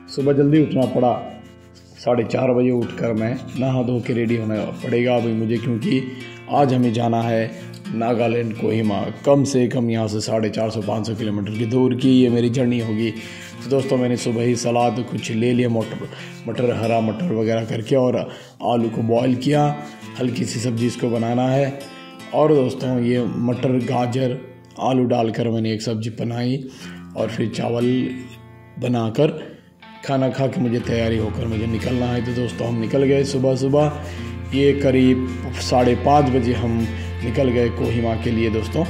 सुबह जल्दी उठना पड़ा। 4:30 बजे उठकर मैं नहा धो के रेडी होना पड़ेगा अभी मुझे, क्योंकि आज हमें जाना है नागालैंड कोहिमा। कम से कम यहाँ से 450-500 किलोमीटर की दूर की ये मेरी जर्नी होगी। तो दोस्तों मैंने सुबह ही सलाद कुछ ले लिया, मटर हरा मटर वगैरह करके, और आलू को बॉईल किया। हल्की सी सब्ज़ी इसको बनाना है। और दोस्तों ये मटर गाजर आलू डालकर मैंने एक सब्ज़ी बनाई, और फिर चावल बनाकर खाना खा के मुझे तैयारी होकर मुझे निकलना है। तो दोस्तों हम निकल गए सुबह। ये करीब 5:30 बजे हम निकल गए कोहिमा के लिए। दोस्तों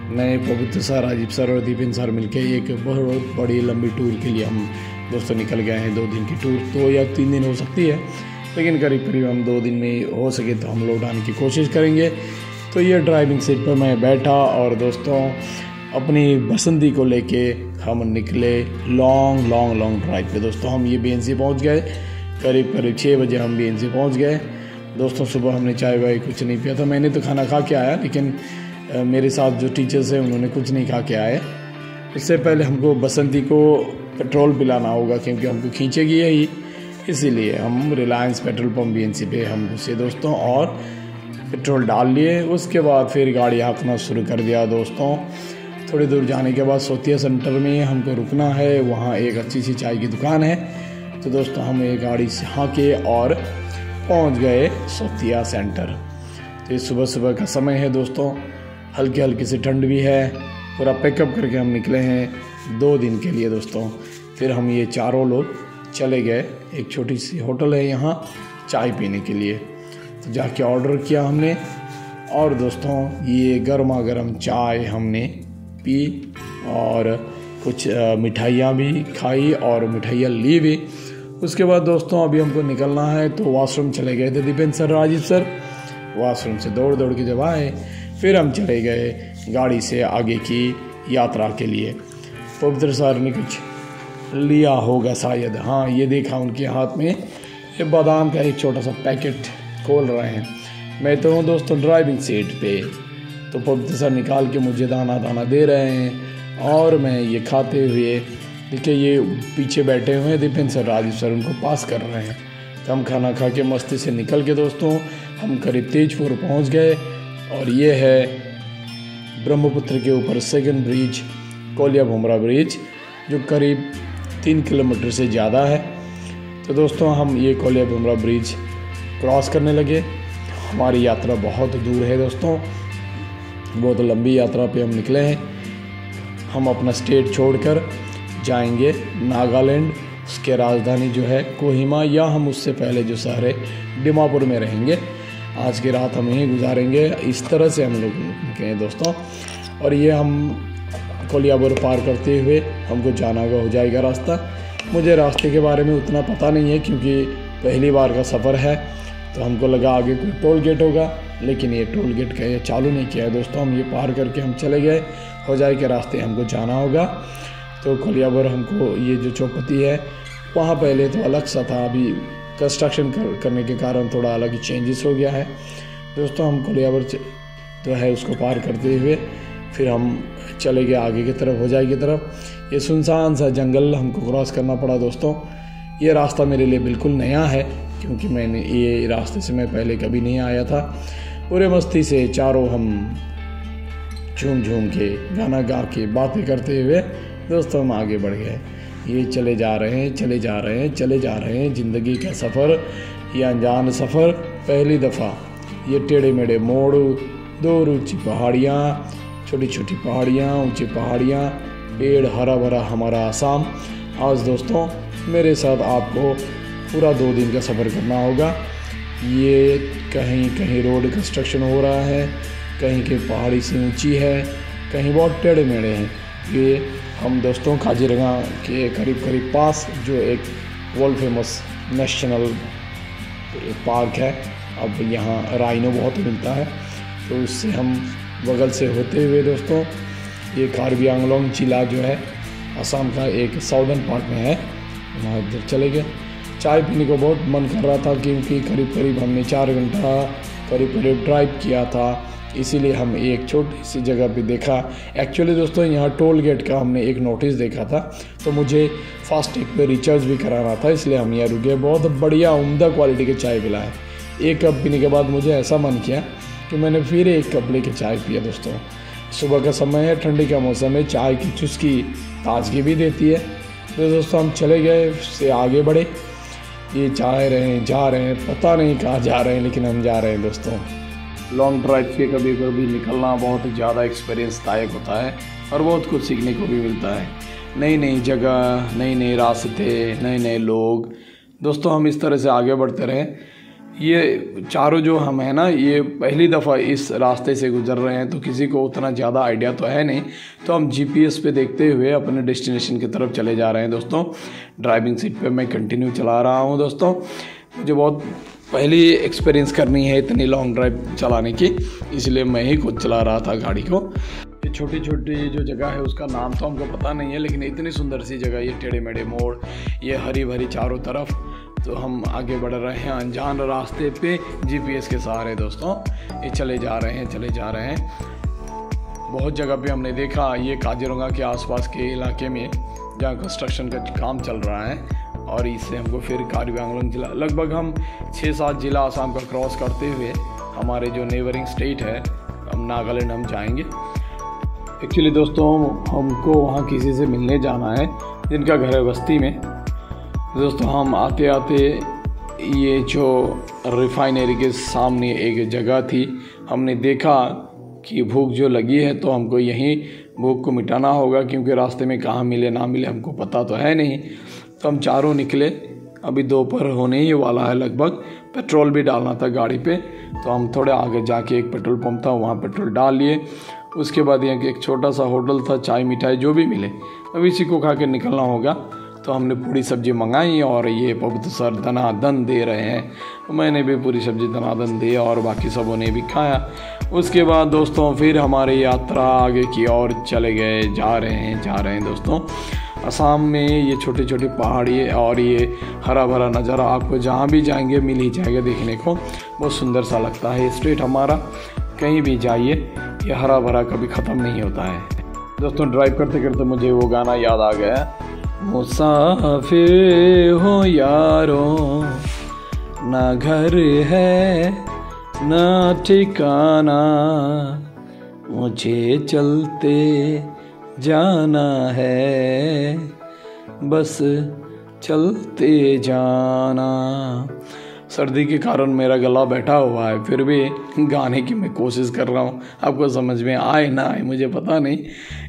मैं पवित्र सर, राजीव सर और दीपेन सर मिलके एक बहुत बड़ी लंबी टूर के लिए हम दोस्तों निकल गए हैं। 2 दिन की टूर, 2 या 3 दिन हो सकती है, लेकिन करीब हम 2 दिन में हो सके तो हम लौट आने की कोशिश करेंगे। तो ये ड्राइविंग सीट पर मैं बैठा और दोस्तों अपनी बसंती को लेके हम निकले लॉन्ग ड्राइव पे। दोस्तों हम ये BNC पहुंच गए, करीब 6 बजे हम BNC पहुंच गए। दोस्तों सुबह हमने चाय वाय कुछ नहीं पिया था। मैंने तो खाना खा के आया, लेकिन मेरे साथ जो टीचर्स हैं उन्होंने कुछ नहीं खा के आए। उससे पहले हमको बसंती को पेट्रोल पिलाना होगा, क्योंकि हमको खींचेगी यही, इसीलिए हम रिलायंस पेट्रोल पंप BNC पे हम घुसे दोस्तों और पेट्रोल डाल लिए। उसके बाद फिर गाड़ी हाँकना शुरू कर दिया। दोस्तों थोड़ी दूर जाने के बाद सोतिया सेंटर में हमको रुकना है, वहाँ एक अच्छी सी चाय की दुकान है। तो दोस्तों हम एक गाड़ी से हाँके और पहुँच गए सोतिया सेंटर। तो ये सुबह का समय है दोस्तों, हल्की सी ठंड भी है। पूरा पैकअप करके हम निकले हैं 2 दिन के लिए दोस्तों। फिर हम ये चारों लोग चले गए, एक छोटी सी होटल है यहाँ चाय पीने के लिए। तो जाके ऑर्डर किया हमने, और दोस्तों ये गर्मा गर्म चाय हमने पी और कुछ मिठाइयाँ भी खाई और मिठाइयाँ ली भी। उसके बाद दोस्तों अभी हमको निकलना है, तो वॉशरूम चले गए थे Deepen sir, Rajeev sir. Washroom से दौड़ के जब आए, फिर हम चले गए गाड़ी से आगे की यात्रा के लिए। पवित्र सर ने कुछ लिया होगा शायद, हाँ ये देखा उनके हाथ में, ये बादाम का एक छोटा सा पैकेट खोल रहे हैं। मैं तो हूँ दोस्तों ड्राइविंग सीट पे, तो पवित्र सर निकाल के मुझे दाना दे रहे हैं, और मैं ये खाते हुए, देखिए ये पीछे बैठे हुए हैं दीपेन सर, राजीव सर उनको पास कर रहे हैं। तो हम खाना खा के मस्ती से निकल के दोस्तों हम करीब तेजपुर पहुंच गए। और ये है ब्रह्मपुत्र के ऊपर सेकंड ब्रिज, कोलिया भुमरा ब्रिज, जो करीब 3 किलोमीटर से ज़्यादा है। तो दोस्तों हम ये कोलिया भुमरा ब्रिज क्रॉस करने लगे। हमारी यात्रा बहुत दूर है दोस्तों, बहुत लंबी यात्रा पे हम निकले हैं। हम अपना स्टेट छोड़कर जाएंगे नागालैंड, उसके राजधानी जो है कोहिमा, या हम उससे पहले जो शहर है डिमापुर में रहेंगे। आज की रात हम यहीं गुजारेंगे। इस तरह से हम लोग निकले दोस्तों। और ये हम कोलियाबोर पार करते हुए हमको जाना हो जाएगा रास्ता। मुझे रास्ते के बारे में उतना पता नहीं है, क्योंकि पहली बार का सफ़र है। तो हमको लगा आगे कोई टोल गेट होगा, लेकिन ये टोल गेट का ये चालू नहीं किया है दोस्तों। हम ये पार करके हम चले गए, हो जाए के रास्ते हमको जाना होगा। तो कोलियाबोर हमको ये जो चौपती है वहाँ पहले तो अलग सा था, अभी कंस्ट्रक्शन करने के कारण थोड़ा अलग ही चेंजेस हो गया है दोस्तों। हम कोलियाबोर तो है उसको पार करते हुए फिर हम चले गए आगे की तरफ, हो जाए की तरफ। ये सुनसान सा जंगल हमको क्रॉस करना पड़ा दोस्तों। ये रास्ता मेरे लिए बिल्कुल नया है, क्योंकि मैंने ये रास्ते से मैं पहले कभी नहीं आया था। पूरे मस्ती से चारों हम झूम के गाना गा के बातें करते हुए दोस्तों हम आगे बढ़ गए। ये चले जा रहे हैं ज़िंदगी का सफ़र, ये अनजान सफ़र पहली दफ़ा। ये टेढ़े मेढ़े मोड़, दूर ऊंची पहाड़ियाँ, छोटी पहाड़ियाँ, ऊंची पहाड़ियाँ, पेड़, हरा भरा हमारा आसाम। आज दोस्तों मेरे साथ आपको पूरा 2 दिन का सफ़र करना होगा। ये कहीं रोड कंस्ट्रक्शन हो रहा है, कहीं के पहाड़ी से ऊंची है, कहीं बहुत टेढ़े मेढ़े हैं। ये हम दोस्तों काजीरंगा के करीब पास जो एक वर्ल्ड फेमस नेशनल पार्क है, अब यहाँ राइनो बहुत मिलता है, तो उससे हम बगल से होते हुए दोस्तों ये कार्बी आंगलोंग जिला जो है असम का एक साउदर्न पार्ट में है, वहाँ इधर चले गए। चाय पीने को बहुत मन कर रहा था, क्योंकि करीब हमने 4 घंटा करीब ड्राइव किया था इसीलिए हम एक छोटी सी जगह पे देखा। एक्चुअली दोस्तों यहाँ टोल गेट का हमने एक नोटिस देखा था, तो मुझे फास्टैग पे रिचार्ज भी कराना था, इसलिए हम यहाँ रुके। बहुत बढ़िया उम्दा क्वालिटी के चाय पिला है। एक कप पीने के बाद मुझे ऐसा मन किया कि मैंने फिर एक कप लेके चाय पिया। दोस्तों सुबह का समय है, ठंडी का मौसम है, चाय की चुस्की ताजगी भी देती है। तो दोस्तों हम चले गए, से आगे बढ़े। ये जा रहे हैं, पता नहीं कहाँ जा रहे हैं, लेकिन हम जा रहे हैं। दोस्तों लॉन्ग ड्राइव पे कभी कभी निकलना बहुत ही ज़्यादा एक्सपीरियंस दायक होता है और बहुत कुछ सीखने को भी मिलता है। नई नई जगह, नए नए रास्ते, नए नए लोग। दोस्तों हम इस तरह से आगे बढ़ते रहे। ये चारों जो हम हैं ना, ये पहली दफ़ा इस रास्ते से गुजर रहे हैं, तो किसी को उतना ज़्यादा आइडिया तो है नहीं, तो हम जीपीएस पे देखते हुए अपने डेस्टिनेशन की तरफ चले जा रहे हैं। दोस्तों ड्राइविंग सीट पे मैं कंटिन्यू चला रहा हूँ। दोस्तों मुझे बहुत पहली एक्सपीरियंस करनी है इतनी लॉन्ग ड्राइव चलाने की, इसलिए मैं ही खुद चला रहा था गाड़ी को। ये छोटी छोटी जो जगह है उसका नाम तो हमको पता नहीं है, लेकिन इतनी सुंदर सी जगह, ये टेढ़े मेढ़े मोड़, ये हरी भरी चारों तरफ। तो हम आगे बढ़ रहे हैं अनजान रास्ते पे जीपीएस के सहारे। दोस्तों ये चले जा रहे हैं। बहुत जगह पे हमने देखा, ये काजीरंगा के आसपास के इलाके में जहाँ कंस्ट्रक्शन का काम चल रहा है, और इससे हमको फिर कार्बी आंगलोंग जिला, लगभग हम 6-7 जिला आसाम का क्रॉस करते हुए हमारे जो नेबरिंग स्टेट है, हम नागालैंड हम जाएंगे। एक्चुअली दोस्तों हमको वहाँ किसी से मिलने जाना है जिनका घर है बस्ती में। दोस्तों हम आते आते ये जो रिफाइनरी के सामने एक जगह थी, हमने देखा कि भूख जो लगी है तो हमको यहीं भूख को मिटाना होगा, क्योंकि रास्ते में कहाँ मिले ना मिले हमको पता तो है नहीं। तो हम चारों निकले। अभी दोपहर होने ही वाला है लगभग। पेट्रोल भी डालना था गाड़ी पे, तो हम थोड़े आगे जाके एक पेट्रोल पंप था, वहाँ पेट्रोल डाल लिए। उसके बाद यहाँ एक छोटा सा होटल था, चाय मिठाई जो भी मिले अब इसी को खा के निकलना होगा। तो हमने पूरी सब्जी मंगाई और ये पवित्र सर दनादन दे रहे हैं। मैंने भी पूरी सब्जी दनादन दी और बाकी सबों ने भी खाया। उसके बाद दोस्तों फिर हमारी यात्रा आगे की ओर चले गए। जा रहे हैं दोस्तों। असम में ये छोटे छोटे पहाड़ी और ये हरा भरा नज़ारा आपको जहाँ भी जाएंगे मिल ही जाएगा देखने को। बहुत सुंदर सा लगता है स्टेट हमारा। कहीं भी जाइए ये हरा भरा कभी ख़त्म नहीं होता है। दोस्तों ड्राइव करते करते मुझे वो गाना याद आ गया, मुसाफिर हो यारों, ना घर है ना ठिकाना, मुझे चलते जाना है, बस चलते जाना। सर्दी के कारण मेरा गला बैठा हुआ है, फिर भी गाने की मैं कोशिश कर रहा हूँ। आपको समझ में आए ना आए मुझे पता नहीं।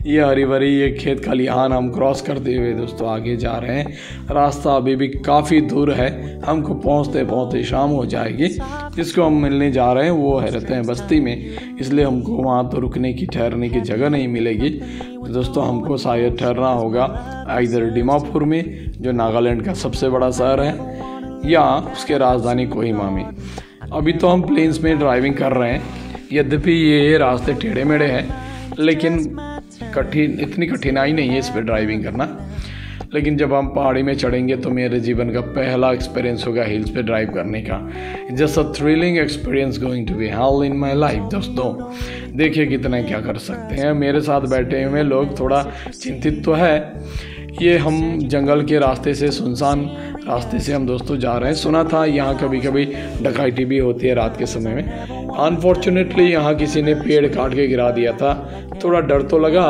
ये हरी भरी ये खेत खलिहान हम क्रॉस करते हुए दोस्तों आगे जा रहे हैं। रास्ता अभी भी काफ़ी दूर है, हमको पहुँचते पहुँचते शाम हो जाएगी। जिसको हम मिलने जा रहे हैं वो रहते हैं बस्ती में, इसलिए हमको वहाँ तो रुकने की ठहरने की जगह नहीं मिलेगी। तो दोस्तों हमको शायद ठहरना होगा इधर डिमापुर में, जो नागालैंड का सबसे बड़ा शहर है, या उसके राजधानी कोहिमा में। अभी तो हम प्लेन्स में ड्राइविंग कर रहे हैं। यद्यपि ये रास्ते टेढ़े मेढ़े हैं, लेकिन इतनी कठिनाई नहीं है इस पर ड्राइविंग करना। लेकिन जब हम पहाड़ी में चढ़ेंगे तो मेरे जीवन का पहला एक्सपीरियंस होगा हिल्स पे ड्राइव करने का। Just a thrilling experience going to be hell in my life. दोस्तों देखिए कितना क्या कर सकते हैं। मेरे साथ बैठे हुए लोग थोड़ा चिंतित तो है। ये हम जंगल के रास्ते से, सुनसान रास्ते से हम दोस्तों जा रहे हैं। सुना था यहाँ कभी कभी डकैती भी होती है रात के समय में। अनफॉर्चुनेटली यहाँ किसी ने पेड़ काट के गिरा दिया था। थोड़ा डर तो लगा,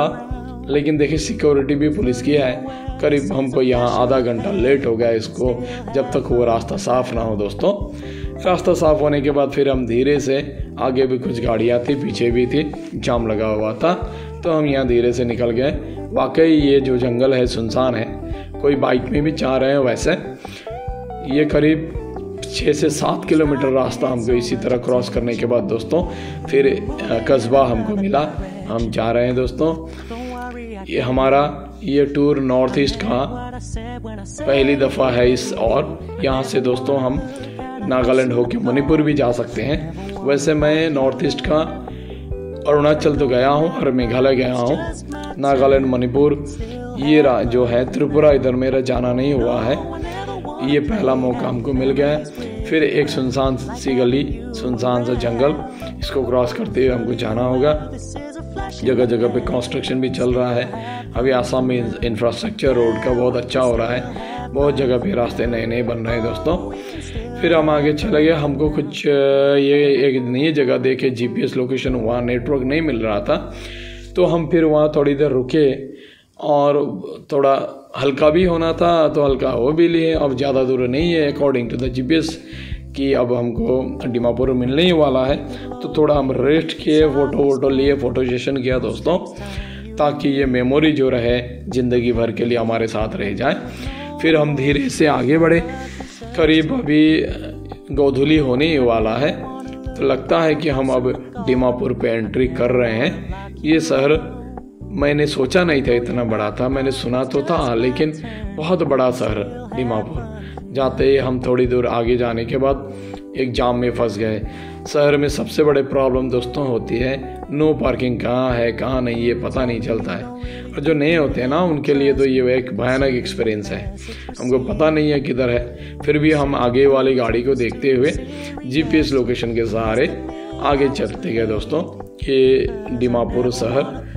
लेकिन देखिए सिक्योरिटी भी पुलिस की है। करीब हमको यहाँ आधा घंटा लेट हो गया इसको, जब तक वो रास्ता साफ़ ना हो। दोस्तों रास्ता साफ़ होने के बाद फिर हम धीरे से, आगे भी कुछ गाड़ियाँ थी, पीछे भी थी, जाम लगा हुआ था, तो हम यहाँ धीरे से निकल गए। वाकई ये जो जंगल है सुनसान है, कोई बाइक में भी जा रहे हैं वैसे। ये करीब 6 से 7 किलोमीटर रास्ता हमको इसी तरह क्रॉस करने के बाद दोस्तों फिर कस्बा हमको मिला। हम जा रहे हैं दोस्तों। ये हमारा ये टूर नॉर्थ ईस्ट का पहली दफ़ा है इस, और यहाँ से दोस्तों हम नागालैंड होके मणिपुर भी जा सकते हैं। वैसे मैं नॉर्थ ईस्ट का अरुणाचल तो गया हूँ और मेघालय गया हूँ। नागालैंड, मणिपुर, ये जो है त्रिपुरा, इधर मेरा जाना नहीं हुआ है। ये पहला मौका हमको मिल गया है। फिर एक सुनसान सी गली, सुनसान सा जंगल, इसको क्रॉस करते हुए हमको जाना होगा। जगह जगह पे कंस्ट्रक्शन भी चल रहा है। अभी आसाम में इंफ्रास्ट्रक्चर रोड का बहुत अच्छा हो रहा है, बहुत जगह पे रास्ते नए नए बन रहे हैं दोस्तों। फिर हम आगे चले गए। हमको कुछ ये एक नई जगह देखे, GPS लोकेशन, वहाँ नेटवर्क नहीं मिल रहा था, तो हम फिर वहाँ थोड़ी देर रुके और थोड़ा हल्का भी होना था तो हल्का हो भी लिए। अब ज़्यादा दूर नहीं है अकॉर्डिंग टू द GPS कि अब हमको दीमापुर मिलने ही वाला है, तो थोड़ा हम रेस्ट किए, फ़ोटो वोटो लिए, फ़ोटो सेशन किया दोस्तों, ताकि ये मेमोरी जो रहे ज़िंदगी भर के लिए हमारे साथ रह जाए। फिर हम धीरे से आगे बढ़े। करीब अभी गोधूली होने ही वाला है, तो लगता है कि हम अब दीमापुर पे एंट्री कर रहे हैं। ये शहर मैंने सोचा नहीं था इतना बड़ा था, मैंने सुना तो था, लेकिन बहुत बड़ा शहर दीमापुर। जाते ही हम थोड़ी दूर आगे जाने के बाद एक जाम में फंस गए। शहर में सबसे बड़े प्रॉब्लम दोस्तों होती है नो पार्किंग, कहाँ है कहाँ नहीं ये पता नहीं चलता है। और जो नए होते हैं ना, उनके लिए तो ये एक भयानक एक्सपीरियंस है, हमको पता नहीं है किधर है। फिर भी हम आगे वाली गाड़ी को देखते हुए GPS लोकेशन के सहारे आगे चलते गए दोस्तों। ये दीमापुर शहर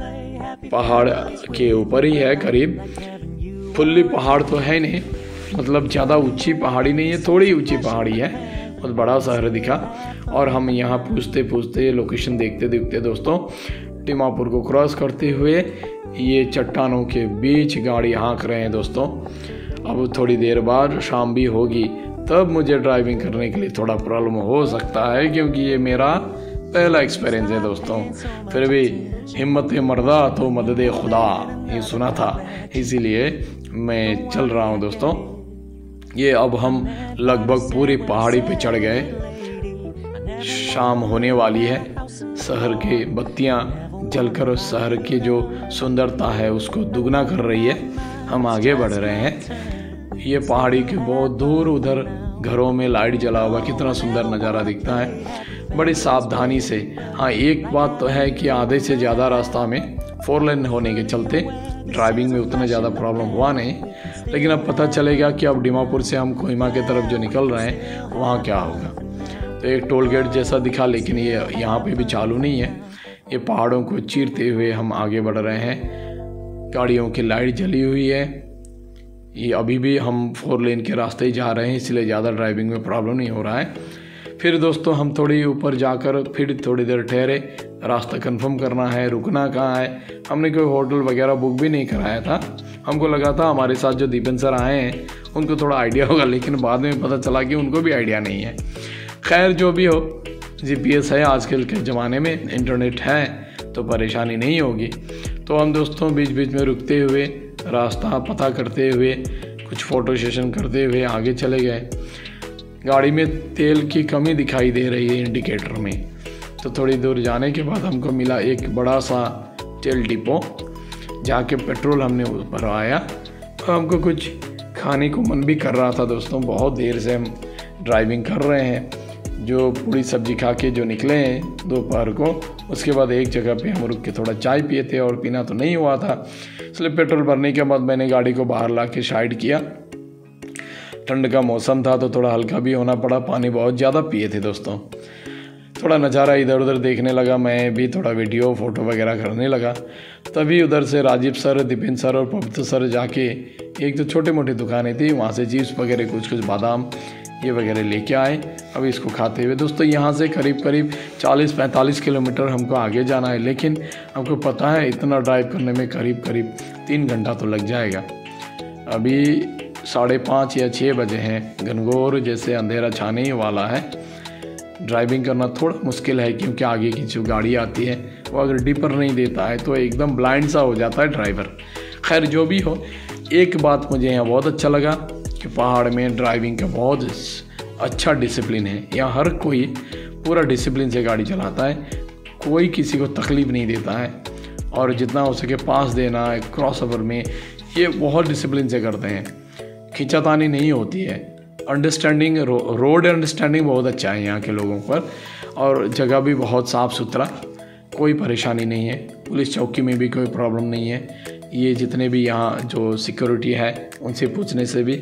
पहाड़ के ऊपर ही है, करीब फुल्ली पहाड़ तो है नहीं, मतलब ज़्यादा ऊंची पहाड़ी नहीं है, थोड़ी ऊंची पहाड़ी है। बहुत बड़ा शहर दिखा और हम यहाँ पूछते पूछते लोकेशन देखते देखते दोस्तों दीमापुर को क्रॉस करते हुए ये चट्टानों के बीच गाड़ी हाँक रहे हैं दोस्तों। अब थोड़ी देर बाद शाम भी होगी, तब मुझे ड्राइविंग करने के लिए थोड़ा प्रॉब्लम हो सकता है, क्योंकि ये मेरा पहला एक्सपीरियंस है दोस्तों। फिर भी हिम्मत मर्दा तो मदद खुदा, ये सुना था, इसीलिए मैं चल रहा हूँ दोस्तों। ये अब हम लगभग पूरी पहाड़ी पे चढ़ गए। शाम होने वाली है, शहर की बत्तियां जलकर शहर की जो सुंदरता है उसको दुगना कर रही है। हम आगे बढ़ रहे हैं। ये पहाड़ी के बहुत दूर उधर घरों में लाइट जला हुआ, कितना सुंदर नज़ारा दिखता है, बड़ी सावधानी से। हाँ, एक बात तो है कि आधे से ज़्यादा रास्ता में 4 लेन होने के चलते ड्राइविंग में उतना ज़्यादा प्रॉब्लम हुआ नहीं, लेकिन अब पता चलेगा कि अब दीमापुर से हम कोहिमा की तरफ जो निकल रहे हैं वहाँ क्या होगा। तो एक टोल गेट जैसा दिखा, लेकिन ये यहाँ पे भी चालू नहीं है। ये पहाड़ों को चीरते हुए हम आगे बढ़ रहे हैं। गाड़ियों की लाइट जली हुई है। ये अभी भी हम 4 लेन के रास्ते ही जा रहे हैं, इसलिए ज़्यादा ड्राइविंग में प्रॉब्लम नहीं हो रहा है। फिर दोस्तों हम थोड़ी ऊपर जाकर फिर थोड़ी देर ठहरे, रास्ता कंफर्म करना है, रुकना कहाँ है। हमने कोई होटल वगैरह बुक भी नहीं कराया था, हमको लगा था हमारे साथ जो दीपन सर आए हैं उनको थोड़ा आइडिया होगा, लेकिन बाद में पता चला कि उनको भी आइडिया नहीं है। खैर जो भी हो, GPS है आजकल के ज़माने में, इंटरनेट है तो परेशानी नहीं होगी। तो हम दोस्तों बीच बीच में रुकते हुए, रास्ता पता करते हुए, कुछ फ़ोटो सेशन करते हुए आगे चले गए। गाड़ी में तेल की कमी दिखाई दे रही है इंडिकेटर में, तो थोड़ी दूर जाने के बाद हमको मिला एक बड़ा सा तेल डिपो, जाके पेट्रोल हमने भरवाया। तो हमको कुछ खाने को मन भी कर रहा था दोस्तों, बहुत देर से हम ड्राइविंग कर रहे हैं। जो पूरी सब्जी खा के जो निकले हैं दोपहर को, उसके बाद एक जगह पे हम रुक के थोड़ा चाय पिए थे और पीना तो नहीं हुआ था, इसलिए पेट्रोल भरने के बाद मैंने गाड़ी को बाहर ला के साइड किया। ठंड का मौसम था तो थोड़ा हल्का भी होना पड़ा, पानी बहुत ज़्यादा पिए थे दोस्तों। थोड़ा नज़ारा इधर उधर देखने लगा, मैं भी थोड़ा वीडियो फ़ोटो वगैरह करने लगा। तभी उधर से राजीव सर, दीपेन सर और पवित्र सर जाके एक तो छोटे मोटी दुकानें थी, वहाँ से चिप्स वगैरह कुछ बादाम ये वगैरह लेके आए। अब इसको खाते हुए दोस्तों यहाँ से करीब 40-45 किलोमीटर हमको आगे जाना है, लेकिन हमको पता है इतना ड्राइव करने में करीब 3 घंटा तो लग जाएगा। अभी 5:30 या 6 बजे हैं, घनघोर जैसे अंधेरा छाने ही वाला है। ड्राइविंग करना थोड़ा मुश्किल है, क्योंकि आगे की जो गाड़ी आती है वो अगर डिपर नहीं देता है तो एकदम ब्लाइंड सा हो जाता है ड्राइवर। खैर जो भी हो, एक बात मुझे यहाँ बहुत अच्छा लगा कि पहाड़ में ड्राइविंग का बहुत अच्छा डिसिप्लिन है। यहाँ हर कोई पूरा डिसिप्लिन से गाड़ी चलाता है, कोई किसी को तकलीफ़ नहीं देता है, और जितना हो सके पास देना है क्रॉस ओवर में, ये बहुत डिसिप्लिन से करते हैं। खींचातानी नहीं होती है। अंडरस्टैंडिंग, रोड अंडरस्टैंडिंग बहुत अच्छा है यहाँ के लोगों पर, और जगह भी बहुत साफ़ सुथरा, कोई परेशानी नहीं है। पुलिस चौकी में भी कोई प्रॉब्लम नहीं है। ये जितने भी यहाँ जो सिक्योरिटी है उनसे पूछने से भी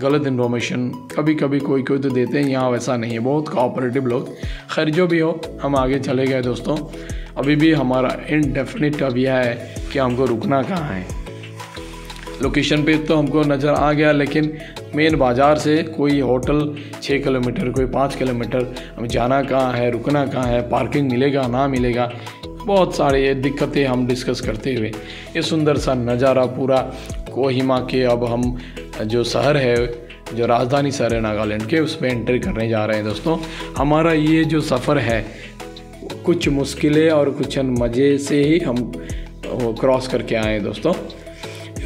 गलत इन्फॉर्मेशन कभी कभी कोई कोई तो देते हैं, यहाँ वैसा नहीं है, बहुत कोऑपरेटिव लोग। खैर जो भी हो, हम आगे चले गए दोस्तों। अभी भी हमारा इनडेफिनिट अब यह है कि हमको रुकना कहाँ है। लोकेशन पे तो हमको नज़र आ गया, लेकिन मेन बाज़ार से कोई होटल 6 किलोमीटर, कोई 5 किलोमीटर, हमें जाना कहाँ है, रुकना कहाँ है, पार्किंग मिलेगा ना मिलेगा, बहुत सारे दिक्कतें हम डिस्कस करते हुए ये सुंदर सा नज़ारा पूरा कोहिमा के, अब हम जो शहर है, जो राजधानी शहर है नागालैंड के, उस पर एंट्री करने जा रहे हैं दोस्तों। हमारा ये जो सफ़र है कुछ मुश्किलें और कुछ मज़े से ही हम क्रॉस करके आए हैं दोस्तों।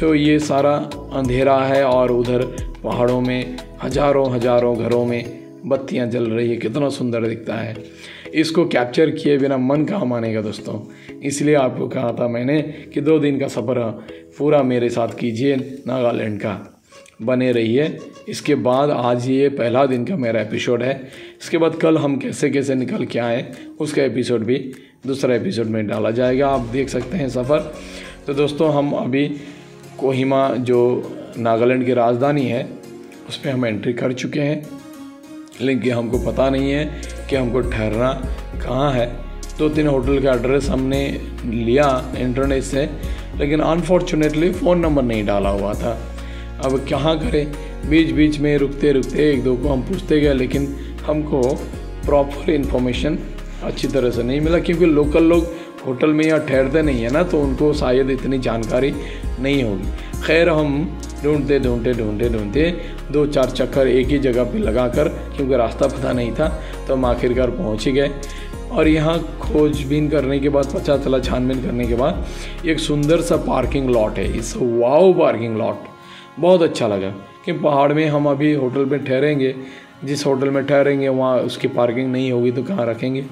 तो ये सारा अंधेरा है और उधर पहाड़ों में हजारों घरों में बत्तियां जल रही है, कितना सुंदर दिखता है। इसको कैप्चर किए बिना मन कहाँ मानेगा दोस्तों। इसलिए आपको कहा था मैंने कि 2 दिन का सफ़र पूरा मेरे साथ कीजिए, नागालैंड का बने रहिए। इसके बाद आज ये पहला दिन का मेरा एपिसोड है। इसके बाद कल हम कैसे कैसे निकल के आए उसका एपिसोड भी दूसरा एपिसोड में डाला जाएगा, आप देख सकते हैं सफ़र। तो दोस्तों हम अभी कोहिमा जो नागालैंड की राजधानी है उस पर हम एंट्री कर चुके हैं, लेकिन हमको पता नहीं है कि हमको ठहरना कहाँ है। 2-3 होटल का एड्रेस हमने लिया इंटरनेट से, लेकिन अनफॉर्चुनेटली फ़ोन नंबर नहीं डाला हुआ था। अब क्या करें, बीच बीच में रुकते रुकते 1-2 को हम पूछते गए, लेकिन हमको प्रॉपर इन्फॉर्मेशन अच्छी तरह से नहीं मिला, क्योंकि लोकल लोग होटल में या ठहरते नहीं है ना, तो उनको शायद इतनी जानकारी नहीं होगी। खैर हम ढूंढते 2-4 चक्कर एक ही जगह पे लगाकर, क्योंकि रास्ता पता नहीं था, तो हम आखिरकार पहुंच ही गए। और यहाँ खोजबीन करने के बाद पता चला, छानबीन करने के बाद एक सुंदर सा पार्किंग लॉट है। इस वाओ पार्किंग लॉट बहुत अच्छा लगा कि पहाड़ में हम अभी होटल में ठहरेंगे, जिस होटल में ठहरेंगे वहाँ उसकी पार्किंग नहीं होगी तो कहाँ रखेंगे।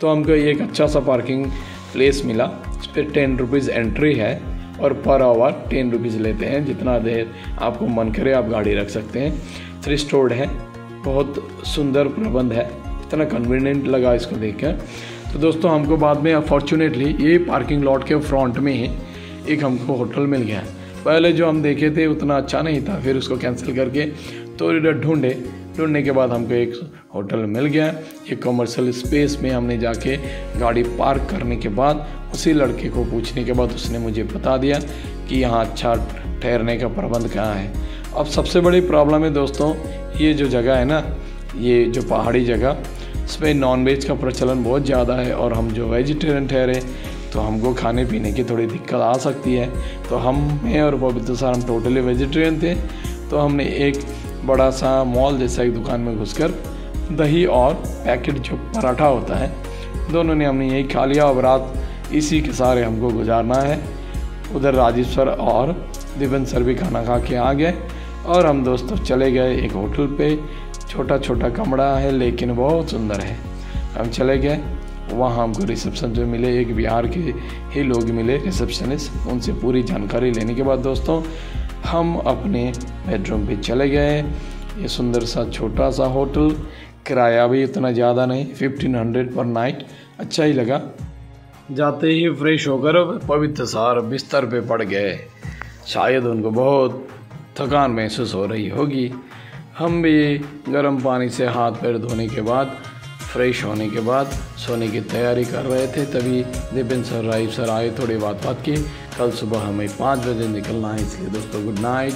तो हमको एक अच्छा सा पार्किंग प्लेस मिला। इस पर 10 रुपीज़ एंट्री है और पर आवर 10 रुपीज़ लेते हैं। जितना देर आपको मन करे आप गाड़ी रख सकते हैं। 3 स्टोर्ड है, बहुत सुंदर प्रबंध है, इतना कन्वीनियंट लगा इसको देखकर। तो दोस्तों हमको बाद में फॉर्चुनेटली ये पार्किंग लॉट के फ्रंट में ही एक हमको होटल मिल गया। पहले जो हम देखे थे उतना अच्छा नहीं था, फिर उसको कैंसिल करके तो इधर ढूंढने के बाद हमको एक होटल मिल गया। एक कमर्शियल स्पेस में हमने जाके गाड़ी पार्क करने के बाद उसी लड़के को पूछने के बाद उसने मुझे बता दिया कि यहाँ अच्छा ठहरने का प्रबंध कहाँ है। अब सबसे बड़ी प्रॉब्लम है दोस्तों, ये जो जगह है ना, ये जो पहाड़ी जगह, इसमें नॉनवेज का प्रचलन बहुत ज़्यादा है, और हम जो वेजिटेरियन ठहरे तो हमको खाने पीने की थोड़ी दिक्कत आ सकती है। तो मैं और पवित्र सर हम टोटली वेजिटेरियन थे। तो हमने एक बड़ा सा मॉल जैसा एक दुकान में घुसकर दही और पैकेट जो पराठा होता है, दोनों ने हमने यही खा लिया। अब रात इसी के सारे हमको गुजारना है। उधर राजीव सर और दिव्यन सर भी खाना खा के आ गए, और हम दोस्तों चले गए एक होटल पे। छोटा कमरा है लेकिन बहुत सुंदर है। हम चले गए, वहाँ हमको रिसेप्शन जो मिले, एक बिहार के ही लोग मिले रिसेप्शनिस्ट। उनसे पूरी जानकारी लेने के बाद दोस्तों हम अपने बेडरूम पे चले गए। ये सुंदर सा छोटा सा होटल, किराया भी इतना ज़्यादा नहीं, 1500 पर नाइट, अच्छा ही लगा। जाते ही फ्रेश होकर पवित्र सार बिस्तर पे पड़ गए। शायद उनको बहुत थकान महसूस हो रही होगी। हम भी गर्म पानी से हाथ पैर धोने के बाद, फ्रेश होने के बाद सोने की तैयारी कर रहे थे। तभी दिपेन सर, राइफ सर आए, थोड़ी बात की। कल सुबह हमें 5 बजे निकलना है, इसलिए दोस्तों गुड नाइट।